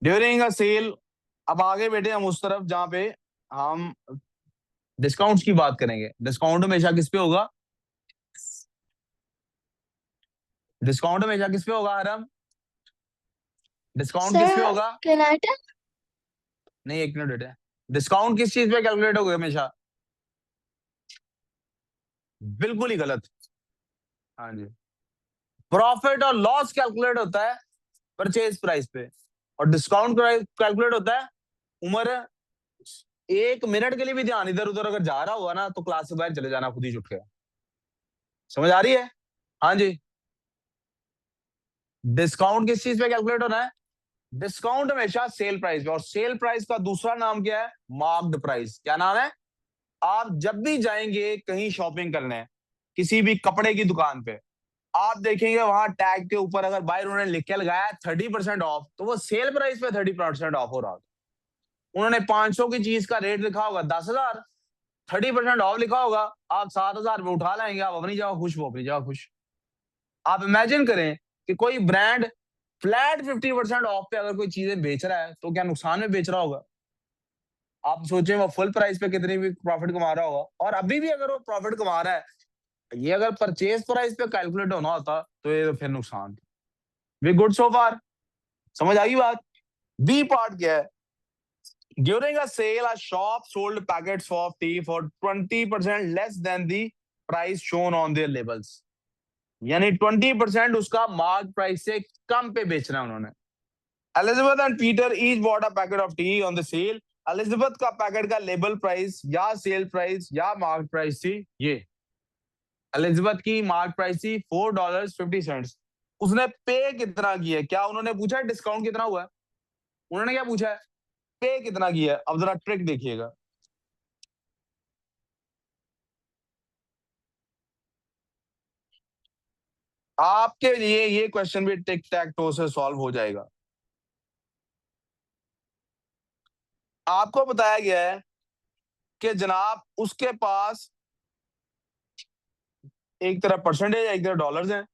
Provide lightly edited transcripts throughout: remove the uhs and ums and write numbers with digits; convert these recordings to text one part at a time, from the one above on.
During a cell, अब आगे बैठे हम उस तरफ जहां पे हम डिस्काउंट्स की बात करेंगे। डिस्काउंट हमेशा किस पे होगा? डिस्काउंट हमेशा किस पे होगा हरम? डिस्काउंट किस पे सर होगा? कैनाडा। नहीं, एक मिनट बेटे। डिस्काउंट किस चीज पे कैलकुलेट होगा हमेशा? बिल्कुल ही गलत। हाँ जी। प्रॉफिट और लॉस कैलकुलेट होता है परचेज प्राइस पे, और डिस्काउंट प्राइस कैलकुलेट होता है उम्र। 1 मिनट के लिए भी ध्यान इधर उधर अगर जा रहा हुआ ना तो क्लास से बाहर चले जाना खुद ही छुट के। समझ आ रही है? हाँ जी। डिस्काउंट किस चीज पे कैलकुलेट होना है? डिस्काउंट हमेशा सेल प्राइस पे, और सेल प्राइस का दूसरा नाम क्या है? Marked price. क्या नाम है? आप जब भी जाएंगे कहीं शॉपिंग करने, किसी भी कपड़े की दुकान पे, आप देखेंगे वहां टैग के ऊपर अगर बाय उन्होंने लिख के लगाया 30% ऑफ, तो वो सेल प्राइस पे 30% ऑफ हो रहा होता। उन्होंने 500 की चीज का रेट लिखा होगा 10,000, 30% ऑफ लिखा होगा, आप 7,000 में उठा लेंगे। आप अपनी जगह खुश, वो अपनी जगह खुश। आप इमेजिन करें कि कोई ब्रांड फ्लैट 50% ऑफ पे अगर कोई चीजें बेच रहा है तो क्या नुकसान में बेच रहा होगा? आप सोचें वो फुल प्राइस पे कितनी भी प्रॉफिट कमा रहा होगा। और अभी भी अगर वो प्रॉफिट कमा रहा है, ये अगर परचेज प्राइस पे कैलकुलेट होना होता तो ये तो फिर नुकसान। We good so far? समझ आई बात? बी पार्ट क्या है? During a sale a shop sold packets of tea for 20% less than the price shown on their labels. यानी 20% उसका मार्क प्राइस से कम पे बेचना है उन्होंने। Elizabeth and Peter each bought a packet of tea on the sale. Elizabeth का packet का label price या सेल प्राइस या मार्क प्राइस थी ये। एलिजाबेथ की मार्क प्राइस थी $4.50। उसने पे कितना किया? क्या उन्होंने पूछा है डिस्काउंट कितना हुआ है? उन्होंने क्या पूछा है? पे कितना किया है। अब जरा ट्रिक देखिएगा। आपके लिए ये क्वेश्चन भी टिक टैक टो से सॉल्व हो जाएगा। आपको बताया गया है कि जनाब उसके पास एक तरफ परसेंटेज है, एक तरफ डॉलर्स हैं।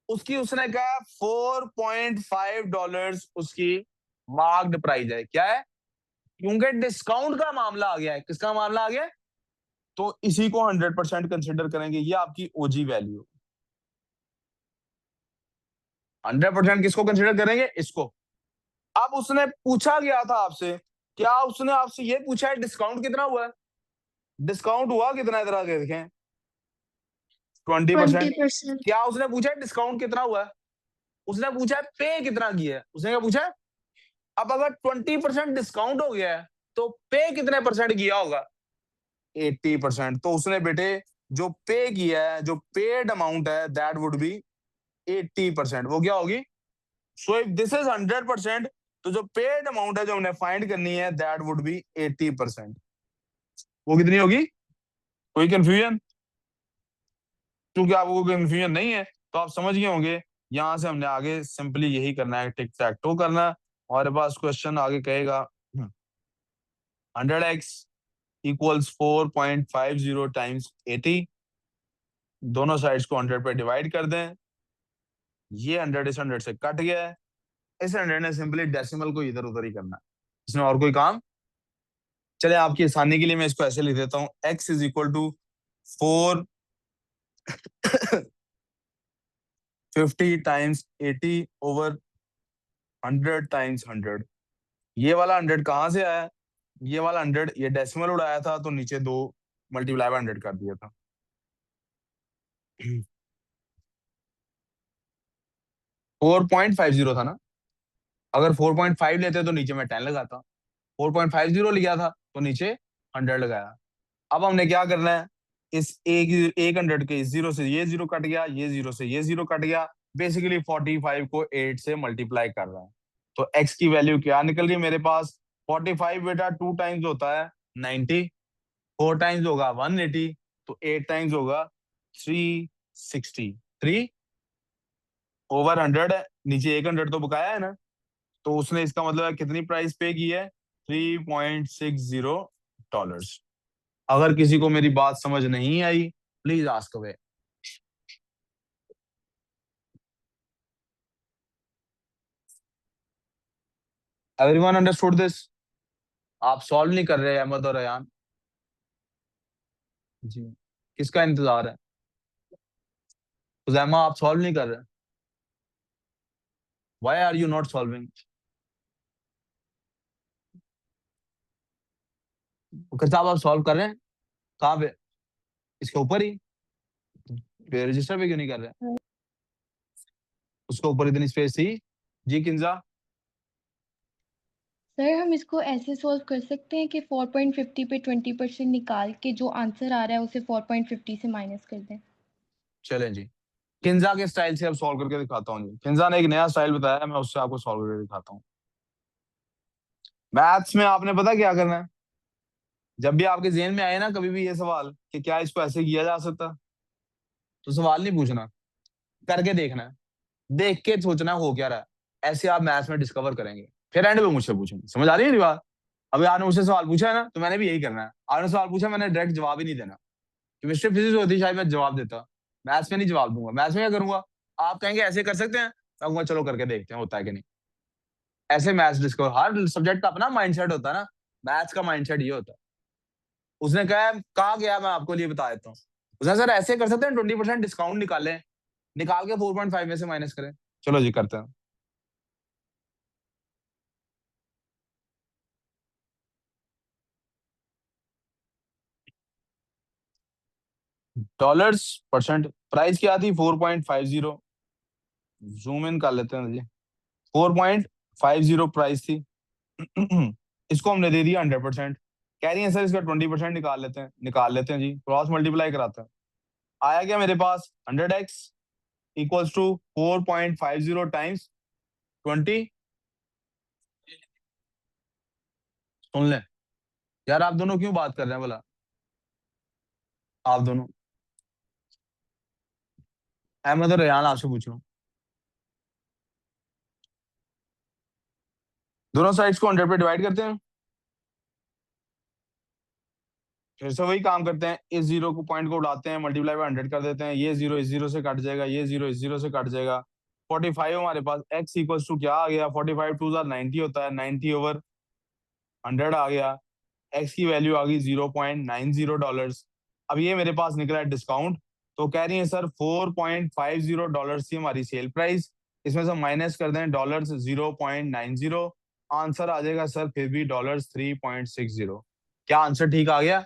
उसकी उसने कहा $4.5 उसकी मार्क्ड प्राइस है। क्या है? क्योंकि डिस्काउंट का मामला आ गया है। किसका मामला आ गया है? तो इसी को 100% कंसिडर करेंगे। ये आपकी ओजी वैल्यू। 100% किसको कंसिडर करेंगे? इसको। अब उसने पूछा गया था आपसे, क्या उसने आपसे ये पूछा है डिस्काउंट कितना हुआ है? डिस्काउंट हुआ कितना? इधर आके देखें। 20%। 20%। क्या उसने पूछा है डिस्काउंट कितना हुआ है? उसने पूछा है पे कितना किया है। उसने क्या पूछा है? अब अगर 20% डिस्काउंट हो गया है तो पे कितने परसेंट किया होगा? 80%। तो उसने बेटे जो पे किया है, जो पेड अमाउंट है, दैट वुड बी 80%। वो क्या होगी? सो इफ दिस इज 100%, तो जो पेड अमाउंट है जो हमने फाइंड करनी है, दैट वुड बी 80%। वो कितनी होगी? कोई कंफ्यूजन? क्योंकि आपको कोई कंफ्यूजन नहीं है तो आप समझ गए होंगे। यहां से हमने आगे सिंपली यही करना है, टिक टैक टो करना है। हमारे पास क्वेश्चन आगे कहेगा 100x इक्वल्स 4.50 टाइम्स 80। दोनों साइड्स को 100 पे डिवाइड कर दें। ये 100 इस 100 से कट गया है। इस 100 ने सिंपली डेसिमल को इधर उधर ही करना है। इसमें और कोई काम? चले आपकी आसानी के लिए मैं इसको ऐसे लिख देता हूँ। x is equal to 450 times 80 over 100 times 100। ये वाला 100 कहाँ से आया? ये वाला 100 ये डेसिमल उड़ाया था तो नीचे 2 मल्टीप्लाई बाय 100 कर दिया था। 4.50 था ना? अगर 4.5 लेते तो नीचे मैं 10 लगाता। 4.50 लिया था तो नीचे 100 लगाया। अब हमने क्या करना है? इस एक 100 के जीरो से ये जीरो कट गया, ये जीरो से ये जीरो कट गया। बेसिकली 45 को 8 से मल्टीप्लाई कर रहा है। तो x की वैल्यू क्या निकल रही है मेरे पास? 45 बेटा 2 टाइम्स होता है 90, 4 टाइम्स होगा 180, तो 8 टाइम्स होगा 363 ओवर 100 है। नीचे एक 100 तो बकाया है ना, तो उसने इसका मतलब है कितनी प्राइस पे की है? $3.60। अगर किसी को मेरी बात समझ नहीं आई, please ask away. Everyone understood this? आप सॉल्व नहीं कर रहे अहमद और अयान जी? किसका इंतजार है? उजैमा आप सॉल्व नहीं कर रहे? Why are you not solving? Mukhar साहब आप सॉल्व कर रहे हैं? कहाँ पे? इसके ऊपर ही? पे रजिस्टर पे क्यों नहीं कर रहे? उसके ऊपर इतनी स्पेस थी। जी किंजा? सर हम इसको ऐसे सॉल्व कर सकते हैं कि 4.50 पे 20% निकाल के जो आंसर आ रहा है उसे 4.50 से माइनस कर दें। चलें जी, किंजा के स्टाइल से अब सॉल्व करके दिखाता हूँ जी। किंजा ने एक नया स्टाइल बताया है, मैं उससे आपको सॉल्व करके दिखाता हूँ। मैथ्स में आपने पता क्या करना है? जब भी आपके जेहन में आए ना कभी भी ये सवाल कि क्या इसको ऐसे किया जा सकता, तो सवाल नहीं पूछना, करके देखना है, देख के सोचना हो क्या रहा है। ऐसे आप मैथ्स में डिस्कवर करेंगे, फिर एंड पे मुझसे पूछेंगे। समझ आ रही है मेरी बात? अभी आपने मुझसे सवाल पूछा है ना, तो मैंने भी यही करना है। आपने सवाल पूछा, मैंने डायरेक्ट जवाब ही नहीं देना। केमिस्ट्री फिजिक्स होती शायद मैं जवाब देता, मैथ्स में नहीं जवाब दूंगा। मैथ्स में क्या करूंगा? आप कहेंगे ऐसे कर सकते हैं, मैं कहूंगा चलो करके देखते हैं होता है कि नहीं। ऐसे मैथ्स डिस्कवर, हर सब्जेक्ट का अपना माइंडसेट होता है ना, मैथ्स का माइंडसेट ये होता है। उसने कहा गया, मैं आपको लिए बता देता हूँ। उसने सर ऐसे कर सकते हैं, 20% डिस्काउंट निकालें, निकाल के 4.5 में से माइनस करें। चलो जी करते हैं। डॉलर्स परसेंट, प्राइस क्या थी? 4.50। जूम इन कर लेते हैं जी। 4.50 प्राइस थी। इसको हमने दे दिया 100%। कह रही है सर इसका 20% निकाल लेते हैं जी, क्रॉस मल्टीप्लाई कराते हैं। आया क्या मेरे पास? 100x equals to 4.50 times 20। सुन ले यार, आप दोनों क्यों बात कर रहे हैं बोला? आप दोनों, अहमद और रेहान आपसे पूछ रहा हूँ। दोनों साइड्स को 100 पे डिवाइड करते हैं, फिर से वही काम करते हैं। इस जीरो को पॉइंट को उड़ाते हैं, मल्टीप्लाई बाय 100 कर देते हैं। ये जीरो इस जीरो से कट जाएगा, ये जीरो इस जीरो से कट जाएगा। 45 हमारे पास x इक्वल्स टू क्या आ गया? 45 टू 90 होता है, 90/100 आ गया। x की वैल्यू आ गई $0.90। अब ये मेरे पास निकला है डिस्काउंट, तो कह रही है सर $4.50 थी हमारी सेल प्राइस, इसमें से माइनस कर दें डॉलर्स 0.90, आंसर आ जाएगा सर फिर भी डॉलर्स 3.60। क्या आंसर ठीक आ गया?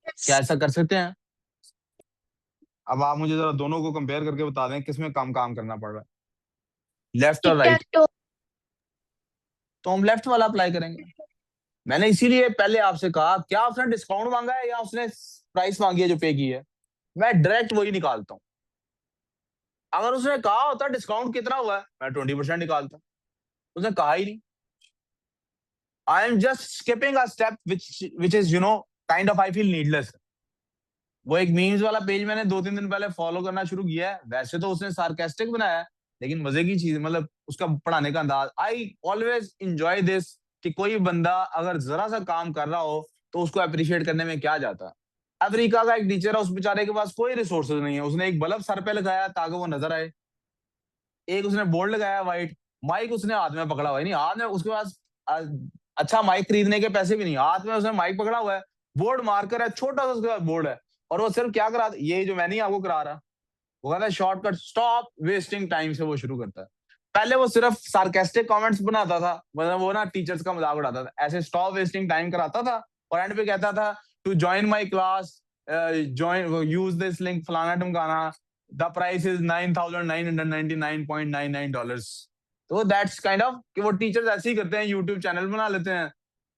क्या ऐसा कर सकते हैं? अब आप मुझे जरा दोनों को कंपेयर करके बता दें किसमें कम काम करना पड़ रहा है, लेफ्ट और क्या राइट। तो हम लेफ्ट वाला अप्लाई करेंगे। मैंने इसीलिए पहले आपसे कहा, क्या उसने डिस्काउंट मांगा है या उसने प्राइस मांगी है जो पे की है? मैं डायरेक्ट वही निकालता हूँ। अगर उसने कहा होता डिस्काउंट कितना हुआ है, मैं 20% निकालता। उसने कहा ही नहीं। I am just skipping a step which is kind of I feel needless. वो एक मीम्स वाला पेज मैंने 2-3 दिन पहले फॉलो करना शुरू किया है। वैसे तो उसने सार्केस्टिक बनाया है, लेकिन मजे की चीज, मतलब उसका पढ़ाने का अंदाज, आई ऑलवेज इंजॉय दिस। कि कोई बंदा अगर जरा सा काम कर रहा हो तो उसको अप्रिशिएट करने में क्या जाता है। अफ्रीका का एक टीचर है, उस बेचारे के पास कोई रिसोर्सेज नहीं है, उसने एक बल्ब सर पे लगाया ताकि वो नजर आए। एक उसने बोर्ड लगाया व्हाइट, माइक उसने हाथ में पकड़ा हुआ है, नहीं हाथ में उसके पास अ, अच्छा माइक खरीदने के पैसे भी नहीं, हाथ में उसने माइक पकड़ा हुआ है, बोर्ड मार्कर है, छोटा सा उसके पास बोर्ड है। और वो सिर्फ क्या करा, ये जो मैं नहीं आपको करा रहा, वो कहता है शॉर्टकट, स्टॉप वेस्टिंग टाइम से वो शुरू करता है। पहले वो सिर्फ सार्केस्टिक कमेंट्स बनाता था, मतलब वो ना टीचर्स का मजाक उड़ाता था, ऐसे स्टॉप वेस्टिंग टाइम कराता था। और एंड पे कहता था to join my class, join use this link फलाना ढमकाना, द प्राइस इज $9,999.99। तो दैट्स काइंड ऑफ कि वो टीचर्स ऐसे ही करते हैं, यूट्यूब चैनल बना लेते हैं,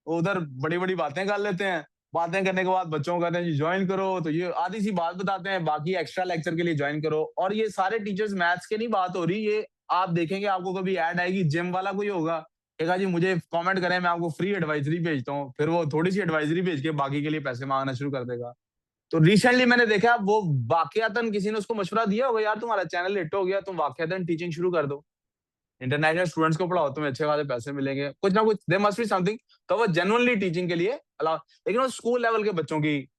उधर बड़ी बड़ी बातें कर लेते हैं। बातें करने के बाद बच्चों को कहते हैं जी ज्वाइन करो, तो ये आधी सी बात बताते हैं, बाकी एक्स्ट्रा लेक्चर के लिए ज्वाइन करो। और ये सारे टीचर्स, मैथ्स के नहीं बात हो रही, ये आप देखेंगे आपको कभी ऐड आएगी, जिम वाला कोई होगा, कहेगा जी मुझे कमेंट करें, मैं आपको फ्री एडवाइजरी भेजता हूँ, फिर वो थोड़ी सी एडवाइजरी भेज के बाकी के लिए पैसे मांगना शुरू कर देगा। तो रिसेंटली मैंने देखा, वो वाकयातन किसी ने उसको मशवरा दिया होगा, यार तुम्हारा चैनल हिट हो गया, तुम वाकयातन टीचिंग शुरू कर दो, इंटरनेशनल स्टूडेंट्स को पढ़ाओ, तुम्हें अच्छे खासे पैसे मिलेंगे, कुछ ना कुछ, देयर मस्ट बी समथिंग। तो वो जेन्युइनली टीचिंग के लिए अलाउ, लेकिन वो स्कूल लेवल के बच्चों की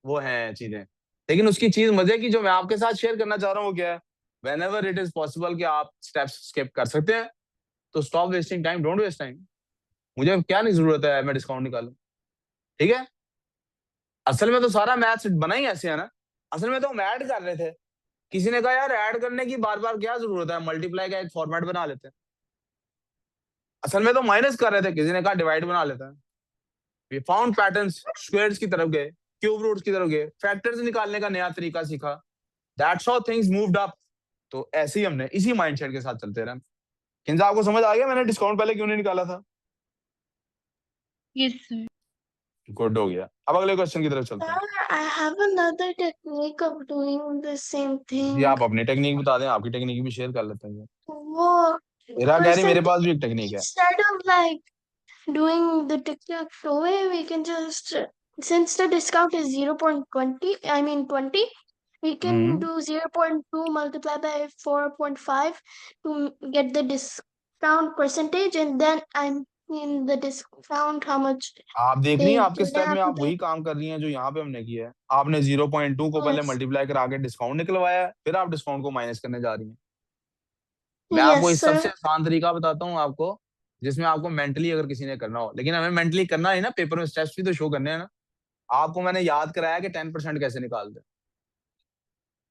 वो है चीजें। लेकिन उसकी चीज मजे की जो मैं आपके साथ शेयर करना चाह रहा हूँ वो क्या है, whenever it is possible कि आप स्टेप्स स्किप कर सकते हैं, तो stop wasting time, don't waste time. मुझे क्या नहीं जरूरत है मैं डिस्काउंट निकालूं, ठीक है। असल में तो सारा मैथ्स बना ही ऐसे है ना, असल में तो हम ऐड कर रहे थे। किसी ने कहा यार ऐड करने की बार बार क्या जरूरत है, मल्टीप्लाई का एक फॉर्मेट बना लेते हैं। असल में तो माइनस कर रहे थे, किसी ने कहा डिवाइड बना लेते हैं। वी फाउंड पैटर्न्स, स्क्वायर्स की तरफ गए, क्यूब रूट्स की तरफ गए, फैक्टर्स निकालने का नया तरीका सीखा। That's how things moved up. तो ऐसे ही हमने इसी माइंडसेट के साथ चलते रहे। किंजा आपको समझ आ गया मैंने डिस्काउंट पहले क्यों नहीं निकाला था? Yes sir. गुड हो गया। अब अगले क्वेश्चन की तरफ चलते हैं। Sir, I have another technique of doing the same ji thing. आप अपनी टेक्निक बता दें, आपकी टेक्निक भी शेयर कर लेते हैं। वो मेरा कह रही मेरे percent पास भी एक टेक्निक है। instead of like doing the tic-tac-toe way, we can just since the discount is 0.20, I mean 20, we can do 0.2 multiplied by 4.5 to get the discount percentage, and then I'm in the discount how much आप देख रही they हैं आपके give step में them आप वही काम कर रही हैं जो यहाँ पे हमने किया है। आपने 0.2 को पहले Yes. मल्टीप्लाई करा के डिस्काउंट निकलवाया है, फिर आप डिस्काउंट को माइनस करने जा रही हैं। मैं Yes, आपको इस sir. सबसे आसान तरीका बताता हूँ आपको, जिसमें आपको मेंटली अगर किसी ने करना हो, लेकिन हमें मेंटली करना है ना, पेपर में स्टेप्स भी तो शो करने हैं ना। आपको मैंने याद कराया कि 10% कैसे निकालते हैं।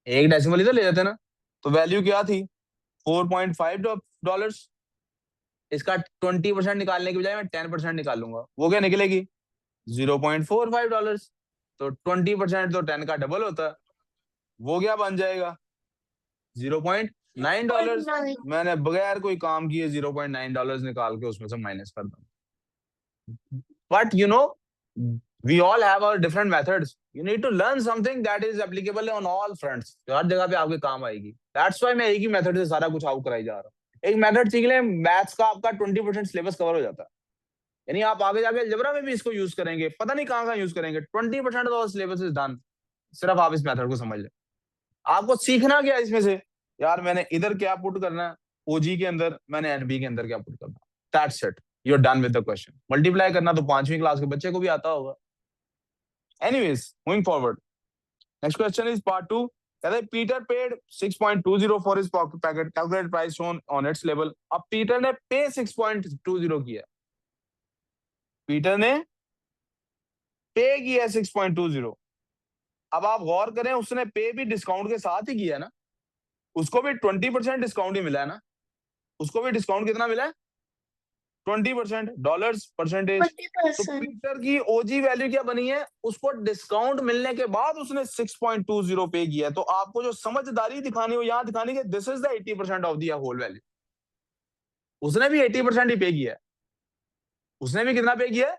एक डेसिमल ही तो ले जाते ना। तो वैल्यू क्या थी? $4.5। इसका 20% निकालने की बजाय मैं 10% निकालूंगा, वो क्या निकलेगी? $0.45। तो 20% तो 10 का डबल होता है, वो क्या बन जाएगा? $0.9। Nine. मैंने बगैर कोई काम किए $0.9 निकाल के उसमें से माइनस कर दूं। But you know, we all have our different methods. You need to learn something that is applicable on all fronts. जो हर जगह पे आपके काम आएगी। That's why मैं एक ही मेथड से सारा कुछ आउट कराई जा रहा हूँ। एक मेथड सीख लें, मैथ्स का आपका 20% सिलेबस कवर हो जाता है। यानी आप आगे जाके अलजेब्रा में भी इसको यूज करेंगे, पता नहीं कहाँ यूज करेंगे। 20% ऑफ सिलेबस इज डन। सिर्फ आप इस मेथड को समझ लें। आपको सीखना क्या है इसमें से? यार मैंने इधर क्या पुट करना है, ओजी के अंदर मैंने एनबी के अंदर क्या पुट करना है। That's it, you are done with the question. Multiply करना तो 5वीं क्लास के बच्चे को भी आता होगा। Anyways, moving forward, next question is part 2। कहते हैं Peter paid 6.20 for his packet, calculate price shown on it's level. अब पीटर ने पे 6.20 किया, पीटर ने पे किया 6.20। अब आप गौर करें, उसने पे भी डिस्काउंट के साथ ही किया ना, उसको भी 20% डिस्काउंट ही मिला है ना। उसको भी डिस्काउंट कितना मिला है? 20% डॉलर्स परसेंटेज। तो 20%. पीटर की ओजी वैल्यू क्या बनी है? उसको डिस्काउंट मिलने के बाद उसने 6.20 पे किया। तो आपको जो समझदारी दिखानी हो यहां दिखानी है, this is the 80% of the whole value. उसने भी 80% ही पे किया है। उसने भी कितना पे किया है?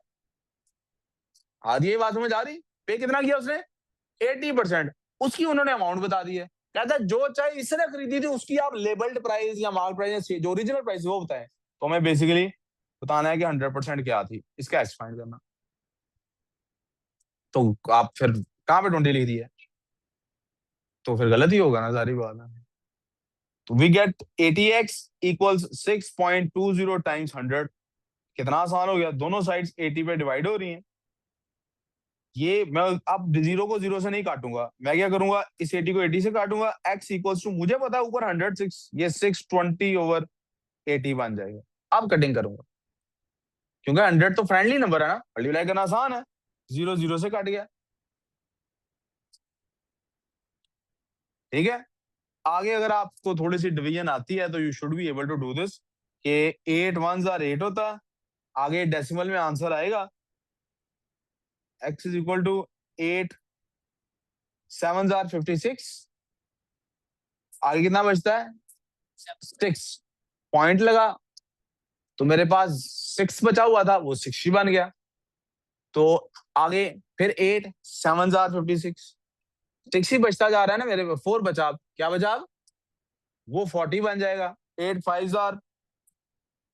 आधी ये बात समझ आ रही? पे कितना किया उसने? 80%। उसकी उन्होंने अमाउंट बता दी है। कहता है जो चाहे इसने खरीदी थी उसकी आप लेबल्ड प्राइस या मार्क प्राइस जो ओरिजिनल प्राइस वो बताएं। तो हमें बेसिकली बताना है कि 100% क्या थी, इसका एक्सपांड करना। तो आप फिर कहां पे 20 लिख दिया? तो फिर गलत ही होगा ना, सारी बात है। तो we get 80x equals 6.20 times 100। कितना आसान हो गया, दोनों साइड्स 80 पे डिवाइड हो रही हैं। ये मैं अब 0 को 0 से नहीं काटूंगा, मैं क्या करूंगा, इस 80 को 80 से काटूंगा। x इक्वल्स टू, मुझे पता है ऊपर 106, ये 620/80 बन जाएगा। अब कटिंग करूंगा, क्योंकि 100 तो फ्रेंडली नंबर है ना, मल्टीप्लाई करना आसान है। 0 0 से कट गया, ठीक है। आगे अगर आपको थोड़ी सी डिवीजन आती है तो you should be able to do this, कि 8 1s are 8 होता है। आगे डेसिमल में आंसर आएगा, x is equal to 8 7s are 56। आगे कितना बचता है? 6 पॉइंट लगा तो मेरे पास 6 बचा हुआ था, वो 6 ही बन गया। तो आगे फिर 8 7s are 56, 6 ही बचता जा रहा है ना मेरे पास। 4 बचा, क्या बचा अब? वो 40 बन जाएगा। 8 5s are,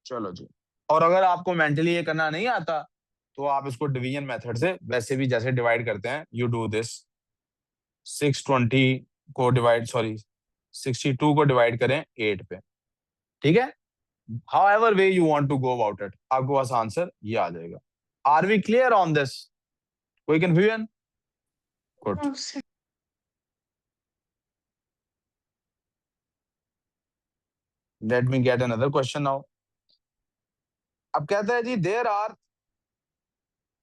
चलो जी। और अगर आपको मेंटली ये करना नहीं आता तो आप इसको डिवीजन मेथड से वैसे भी जैसे डिवाइड करते हैं, यू डू दिस। 620 को डिवाइड, सॉरी 62 को डिवाइड करें 8 पे, ठीक है। however way you want to go about it, आपके पास आंसर ये आ जाएगा। Are we clear on this? कोई confusion? Good. No, sir. Let me get another question now. अब कहते हैं जी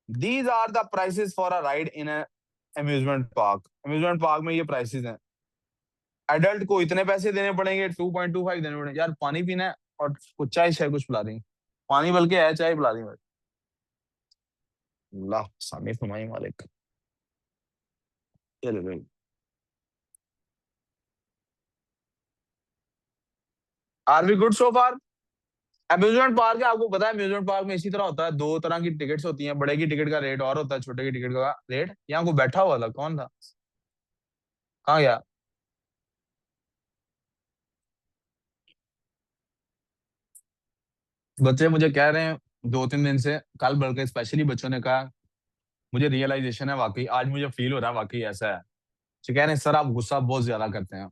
these are the prices for a ride in a amusement park. amusement park में ये prices हैं. एडल्ट को इतने पैसे देने पड़ेंगे, 2.25 देने पड़ेंगे. यार पानी पीना है और कुछ चाय शाय कुछ पिला देंगे. पानी बल्कि है, चाय पिला देंगे. अल्लाह सामी फरमाए मालिक. ये ले भाई. Are we good so far? Amusement park है, आपको पता है अम्यूजमेंट पार्क में इसी तरह होता है, 2 तरह की टिकट्स होती हैं. बड़े की टिकट का रेट और होता है, छोटे की टिकट का रेट. यहाँ को बैठा हुआ था, कौन था, कहाँ गया? बच्चे मुझे कह रहे हैं 2-3 दिन से, कल बल्कि स्पेशली बच्चों ने कहा, मुझे रियलाइजेशन है वाकई, आज मुझे फील हो रहा है वाकई ऐसा है. तो कह रहे हैं सर आप गुस्सा बहुत ज्यादा करते हैं.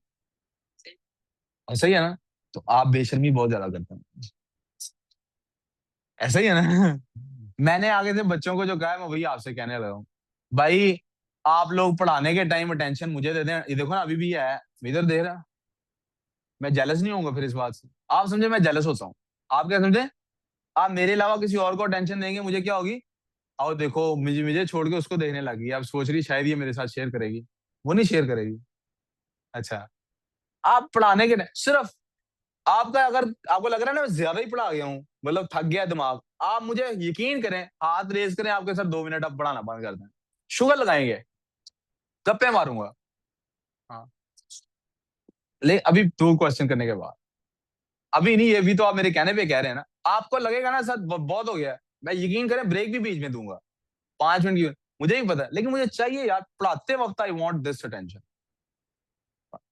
ऐसा ही है ना? तो आप बेशर्मी बहुत ज्यादा करते हैं. ऐसा ही है ना? मैंने आगे से बच्चों को जो कहा है मैं वही आपसे कहने लगा हूँ. भाई आप लोग पढ़ाने के टाइम अटेंशन मुझे दे दें. ये देखो ना अभी भी है, इधर देख रहा. मैं जेलस नहीं होऊंगा फिर इस बात से. आप समझे मैं जेलस होता हूँ. आप क्या समझे? आप मेरे अलावा किसी और को अटेंशन देंगे, मुझे क्या होगी? और देखो मुझे मुझे छोड़ के उसको देखने लगी. अब सोच रही शायद ये मेरे साथ शेयर करेगी. वो नहीं शेयर करेगी. अच्छा. आप पढ़ाने के सिर्फ आपका, अगर आपको लग रहा है ना मैं ज्यादा ही पढ़ा गया हूँ, मतलब थक गया दिमाग, आप मुझे यकीन करें, हाथ रेज करें आपके सर, 2 मिनट आप पढ़ाना बंद कर दें. शुगर लगाएंगे, गप्पे मारूंगा. हाँ. ले अभी 2 क्वेश्चन करने के बाद, अभी नहीं, ये भी तो आप मेरे कहने पे कह रहे हैं ना. आपको लगेगा ना सर बहुत हो गया है, मैं यकीन करें ब्रेक भी बीच में दूंगा, 5 मिनट की. मुझे भी पता है, लेकिन मुझे चाहिए यार पढ़ाते वक्त, आई वॉन्ट दिस अटेंशन.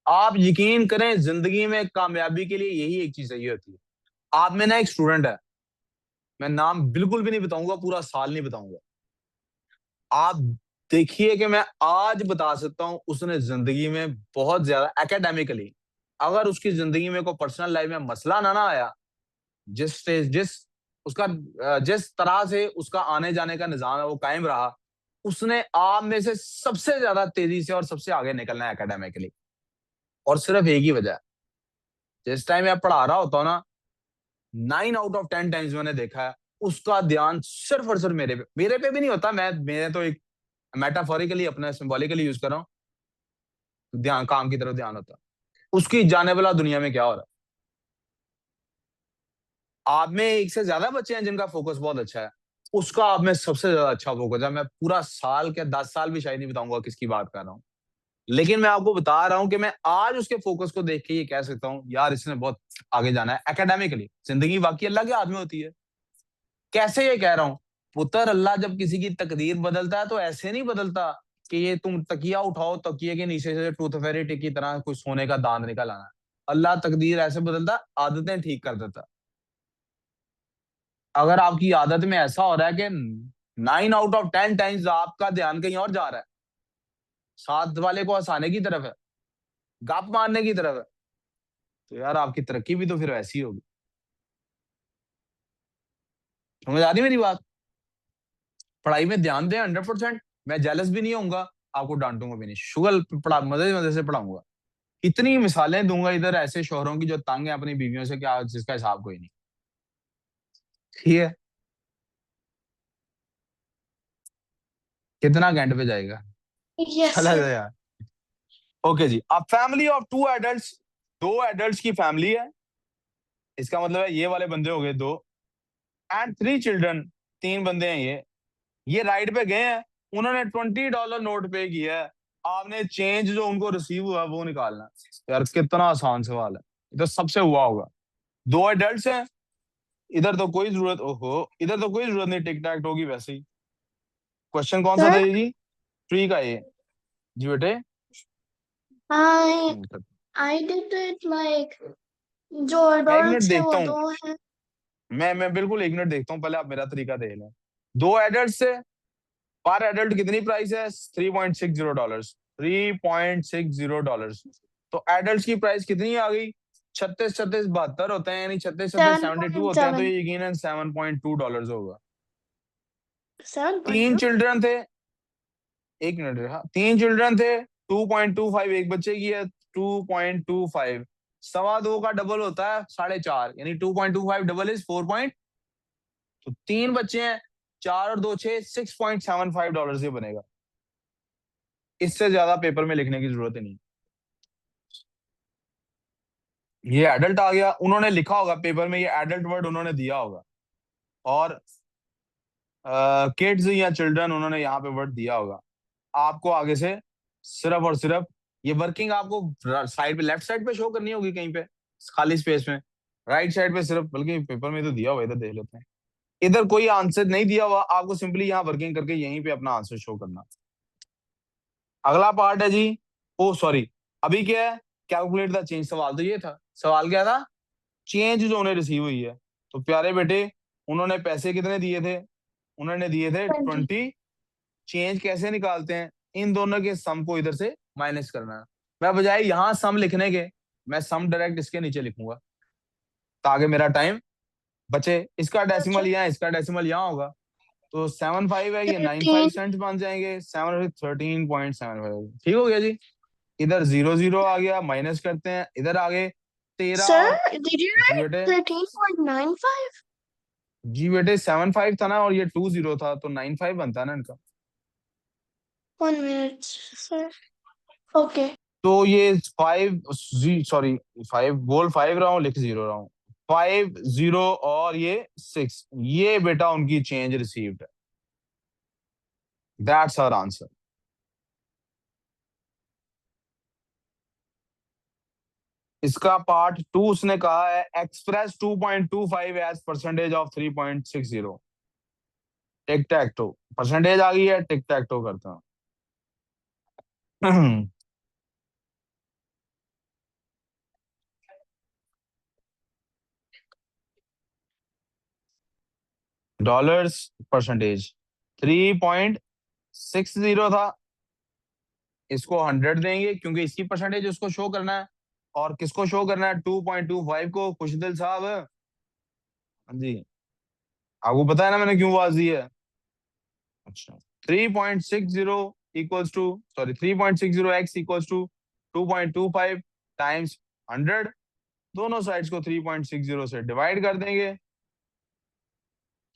आप यकीन करें जिंदगी में कामयाबी के लिए यही एक चीज चाहिए होती है. आप में ना एक स्टूडेंट है, मैं नाम बिल्कुल भी नहीं बताऊंगा, पूरा साल नहीं बताऊंगा. आप देखिए कि मैं आज बता सकता हूं, उसने जिंदगी में बहुत ज्यादा एकेडमिकली, अगर उसकी जिंदगी में कोई पर्सनल लाइफ में मसला ना आया, जिस स्टेज जिस उसका जिस तरह से उसका आने जाने का निजाम है वो कायम रहा, उसने आप में से सबसे ज्यादा तेजी से और सबसे आगे निकलना है एकेडमिकली. और सिर्फ एक ही वजह है, जिस टाइम मैं पढ़ा रहा होता हूँ ना, 9 आउट ऑफ 10 टाइम्स मैंने देखा है उसका ध्यान सिर्फ और सिर्फ मेरे पे भी नहीं होता. मैंने तो एक मेटाफोरिकली अपना सिंबॉलिकली यूज कर रहा हूँ. ध्यान काम की तरफ ध्यान होता है, उसकी जाने वाला दुनिया में क्या हो रहा है. आप में एक से ज्यादा बच्चे हैं जिनका फोकस बहुत अच्छा है, उसका आप में सबसे ज्यादा अच्छा फोकस है. मैं पूरा साल के 10 साल भी शायद नहीं बताऊंगा किसकी बात कर रहा हूँ, लेकिन मैं आपको बता रहा हूं कि मैं आज उसके फोकस को देख के ये कह सकता हूँ यार इसने बहुत आगे जाना है एकेडमिकली. जिंदगी वाकई अल्लाह के हाथ में होती है. कैसे ये कह रहा हूँ? पुत्र, अल्लाह जब किसी की तकदीर बदलता है तो ऐसे नहीं बदलता कि ये तुम तकिया उठाओ, तकिए के नीचे से टूथ फेरी टिक की तरह कुछ सोने का दांत निकल आना. अल्लाह तकदीर ऐसे बदलता, आदतें ठीक कर देता. अगर आपकी आदत में ऐसा हो रहा है कि 9 आउट ऑफ 10 टाइम्स आपका ध्यान कहीं और जा रहा है, साथ वाले को हंसाने की तरफ है, गप मारने की तरफ है, तो यार आपकी तरक्की भी तो फिर वैसी होगी. समझ आ रही मेरी बात? पढ़ाई में ध्यान दें 100%. मैं जेलस भी नहीं होऊंगा, आपको डांटूंगा भी नहीं, शुगर पढ़ा मजे मजे से पढ़ाऊंगा. इतनी मिसालें दूंगा इधर ऐसे शोहरों की जो तंग है अपनी बीवियों से, क्या जिसका हिसाब कोई नहीं. ठीक है, कितना घंटे पे जाएगा, Yes, चला sir. जाए यार. ओके जी. अब फैमिली ऑफ 2 एडल्ट्स, 2 एडल्ट्स की फैमिली है, इसका मतलब है ये वाले बंदे हो गए 2, एंड 3 चिल्ड्रन, 3 बंदे हैं ये राइड पे गए हैं, उन्होंने $20 नोट पे किया है. आपने चेंज जो उनको रिसीव हुआ वो निकालना है. यार कितना आसान सवाल है, ये तो सबसे हुआ होगा. 2 एडल्ट्स हैं, इधर तो कोई जरूरत, ओहो इधर तो कोई जरूरत नहीं टिक टैक होगी वैसे ही. क्वेश्चन कौन सा था Sir, ये जी? 3 का ये जी बेटे. I I did it like जो मैं 1 मिनट adults है देखता वो हूँ, 2 हैं. मैं बिल्कुल 1 मिनट देखता हूँ, पहले आप मेरा तरीका देख लें. 2 एडल्ट से पर एडल्ट कितनी प्राइस है? $3.60. $3.60. तो एडल्ट की प्राइस कितनी आ गई? 36-36-72 होते हैं, यानी 36-36-72 होते हैं, तो 7.7. ये यकीनन $7.2 होगा. 3 7.2. चिल्ड्रन थे, 1 मिनट रहा, 3 चिल्ड्रन थे, 2.25 एक बच्चे की है, 2.25 2.5 का डबल होता है 4.5, यानी 2.25 डबल इज 4. तो 3 बच्चे हैं, 4 और 2 6, $6.75 ये बनेगा। इससे ज्यादा पेपर में लिखने की जरूरत ही नहीं। ये एडल्ट आ गया, उन्होंने लिखा होगा पेपर में, ये एडल्ट वर्ड उन्होंने दिया होगा, और किड्स या चिल्ड्रन उन्होंने यहाँ पे वर्ड दिया होगा। आपको आगे से सिर्फ और सिर्फ ये वर्किंग आपको साइड पे, लेफ्ट साइड पे शो करनी होगी कहीं पे खाली स्पेस में, राइट साइड पे सिर्फ, बल्कि पेपर में तो दिया हुआ, इधर देख लेते हैं। इधर कोई आंसर नहीं दिया हुआ, आपको सिंपली यहाँ वर्किंग करके यहीं पे अपना आंसर शो करना। अगला पार्ट है जी, ओ सॉरी, अभी क्या है, कैलकुलेट द चेंज। सवाल तो ये था, सवाल क्या था, चेंज जो उन्हें रिसीव हुई है। तो प्यारे बेटे, उन्होंने पैसे कितने दिए थे, उन्होंने दिए थे 20. 20। चेंज कैसे निकालते हैं, इन दोनों के सम को इधर से माइनस करना है। मैं बजाय यहाँ सम लिखने के, मैं सम डायरेक्ट इसके नीचे लिखूंगा ताकि मेरा टाइम बचे। इसका डेसिमल यहाँ, इसका डेसिमल यहाँ होगा, तो 75 है, ये 95 सेंट बन जाएंगे, 13.75। ठीक हो गया जी। इधर 0 आ गया, माइनस करते हैं, इधर आगे 13 Sir, और did you जी write बेटे, 13.95? जी बेटे 75 था ना, और ये 20 था, तो 95 बनता है ना इनका। 1 minute, sir. Okay. तो ये 5, सॉरी 5 बोल, 5 रहा हूँ, लिख 0 रहा हूँ, 50 और ये 6, ये बेटा उनकी चेंज रिसीव्ड है। That's our answer. इसका पार्ट 2 उसने कहा है, express 2.25 as percentage of 3.60। Tick tack toe, percentage आ गई है, टिक टैक टो करता हूँ। डॉलर्स परसेंटेज 3.60 था, इसको 100 देंगे क्योंकि इसकी परसेंटेज उसको शो करना है, और किसको शो करना है, 2.25 को। खुशदिल साहब, हाँ जी, आपको पता है ना मैंने क्यों आवाज दी है। अच्छा, 3.60 equals to, sorry 3.60x equals to 2.25 times 100। दोनों साइड्स को 3.60 से डिवाइड कर देंगे,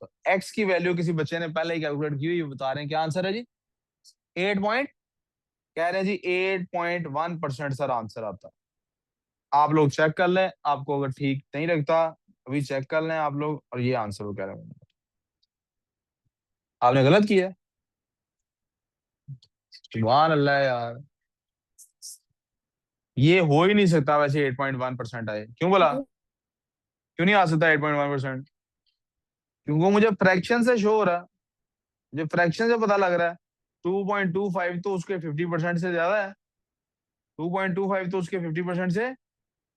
तो x की वैल्यू किसी बच्चे ने पहले ही कैलकुलेट की हुई, बता रहे हैं क्या आंसर है जी, 8 पॉइंट, कह रहे हैं जी 8.1% सर आंसर आता है। आप लोग चेक कर लें, आपको अगर ठीक नहीं लगता अभी चेक कर लें आप लोग, और ये आंसर वो कह रहे हैं, आपने गलत किया। सुभान अल्लाह यार, ये हो ही नहीं सकता वैसे 8.1% आए। क्यों बोला, क्यों नहीं आ सकता 8.1%? क्योंकि मुझे फ्रैक्शन से शो हो रहा है, मुझे फ्रैक्शन से पता लग रहा है। 2.25 तो उसके 50% से ज्यादा है, 2.25 तो उसके 50% से,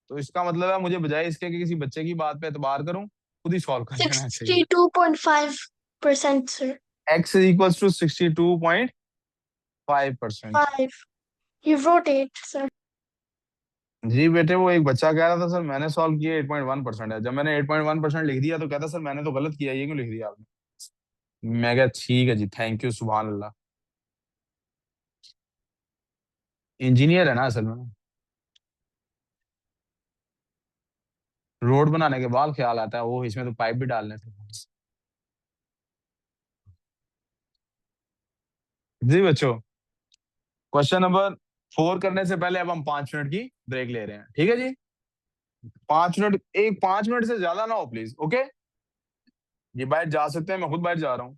तो इसका मतलब है मुझे बजाय इसके कि किसी बच्चे की बात पे एतबार करूं, खुद ही सॉल्व कर लेना चाहिए। 62.5%, sir. x is equal to 62.5%। 5. You wrote 8, sir. जी बेटे, वो एक बच्चा कह रहा था सर मैंने सॉल्व किया 8.1% है। जब मैंने 8.1% लिख दिया तो कहता सर मैंने तो गलत किया, ये क्यों लिख दिया आपने। मैं कहा ठीक है जी, थैंक यू, सुभान अल्लाह। इंजीनियर है ना असल में, रोड बनाने के बाद ख्याल आता है वो इसमें तो पाइप भी डालने थे। जी बच्चों, क्वेश्चन नंबर 4 करने से पहले अब हम 5 मिनट की ब्रेक ले रहे हैं, ठीक है जी। 5 मिनट, एक 5 मिनट से ज्यादा ना हो प्लीज, ओके। ये बाहर जा सकते हैं, मैं खुद बाहर जा रहा हूँ।